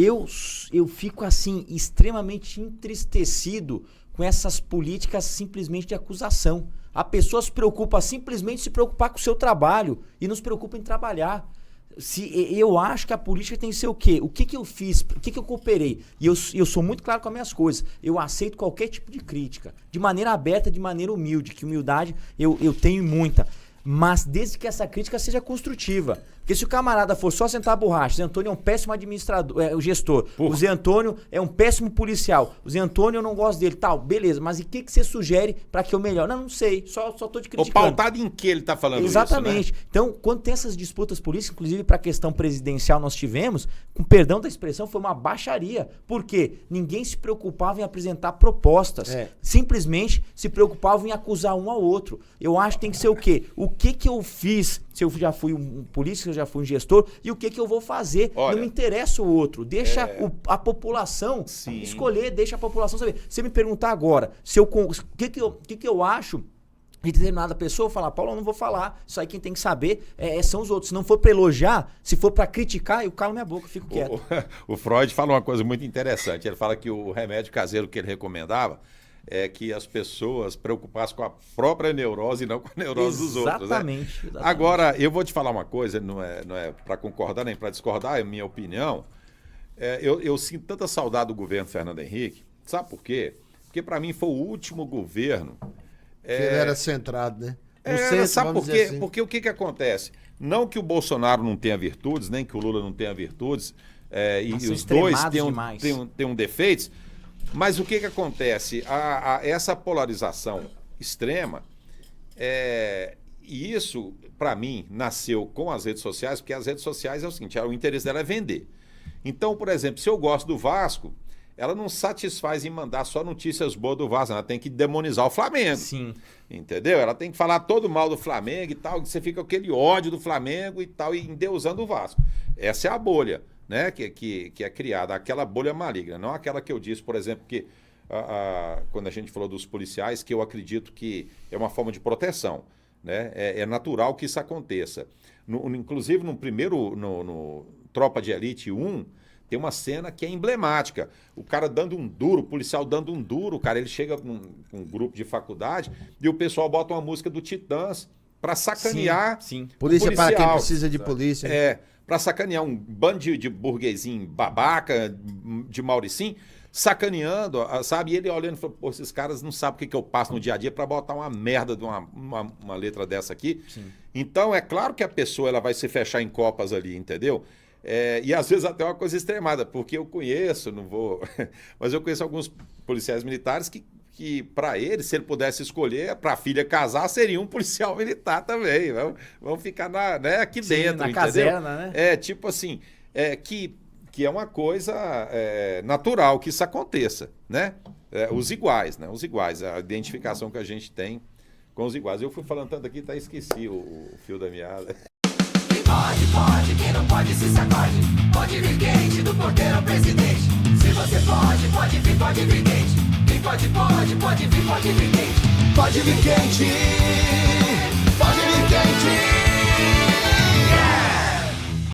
eu fico assim extremamente entristecido com essas políticas simplesmente de acusação. A pessoa se preocupa simplesmente se preocupar com o seu trabalho e não se preocupa em trabalhar. Eu acho que a política tem que ser o quê? O que eu fiz? O que eu cooperei? E eu sou muito claro com as minhas coisas. Eu aceito qualquer tipo de crítica. De maneira aberta, de maneira humilde. Que humildade eu tenho muita. Mas desde que essa crítica seja construtiva. Porque se o camarada for só sentar a borracha, o Zé Antônio é um péssimo administrador, o gestor. Porra. O Zé Antônio é um péssimo policial. O Zé Antônio eu não gosto dele, tal, beleza. Mas e o que você sugere para que eu melhore? Não sei, só tô te criticando. O pautado em que ele tá falando Exatamente. isso, né? Então, quando tem essas disputas políticas, inclusive para a questão presidencial nós tivemos, com perdão da expressão, foi uma baixaria. Por quê? Ninguém se preocupava em apresentar propostas. Simplesmente se preocupavam em acusar um ao outro. Eu acho que tem que ser o quê? O que eu fiz, se eu já fui um polícia, se eu já fui um gestor, e o que eu vou fazer. Olha, não me interessa o outro. Deixa a população escolher, deixa a população saber. Se me perguntar agora, o que eu acho de determinada pessoa, eu falar, Paulo, eu não vou falar. Isso aí quem tem que saber são os outros. Se não for para elogiar, se for para criticar, eu calo minha boca, eu fico quieto. O Freud fala uma coisa muito interessante. Ele fala que o remédio caseiro que ele recomendava é que as pessoas preocupassem com a própria neurose e não com a neurose dos outros. Exatamente. Agora, eu vou te falar uma coisa, não é para concordar nem para discordar, é minha opinião. Eu sinto tanta saudade do governo Fernando Henrique. Sabe por quê? Porque para mim foi o último governo... Que ele era centrado, né? Sabe por quê? Assim. Porque o que acontece? Não que o Bolsonaro não tenha virtudes, nem que o Lula não tenha virtudes, e os dois tenham defeitos, mas o que acontece? Essa polarização extrema, e isso, para mim, nasceu com as redes sociais, porque as redes sociais é o seguinte, o interesse dela é vender. Então, por exemplo, se eu gosto do Vasco, ela não satisfaz em mandar só notícias boas do Vasco, ela tem que demonizar o Flamengo. Sim. Entendeu? Ela tem que falar todo mal do Flamengo e tal, que você fica com aquele ódio do Flamengo e tal, e endeusando o Vasco. Essa é a bolha, né, que é criada, aquela bolha maligna, não aquela que eu disse, por exemplo, que quando a gente falou dos policiais, que eu acredito que é uma forma de proteção, né? É natural que isso aconteça. Inclusive, no Tropa de Elite 1, tem uma cena que é emblemática. O cara dando um duro, o policial dando um duro, cara, ele chega com um grupo de faculdade e o pessoal bota uma música do Titãs para sacanear. Sim. Polícia para quem precisa de polícia. Para sacanear um bando de burguesinho babaca, de Mauricinho, sacaneando, sabe? E ele olhando e falou, pô, esses caras não sabem o que eu passo no dia a dia para botar uma merda de uma letra dessa aqui. Sim. Então, é claro que a pessoa ela vai se fechar em copas ali, entendeu? E às vezes até uma coisa extremada, porque eu conheço, não vou... mas eu conheço alguns policiais militares que para ele, se ele pudesse escolher, para a filha casar, seria um policial militar também. Vamos ficar aqui dentro, na entendeu? caserna, né? Tipo assim, que é uma coisa natural que isso aconteça, né? Os iguais, né? Os iguais, a identificação que a gente tem com os iguais. Eu fui falando tanto aqui, esqueci o fio da meada. Pode, quem não pode se sacode. Pode vir quente, do porteiro ao presidente. Se você pode vir quente. Quem pode vir quente. Pode vir quente, pode vir quente.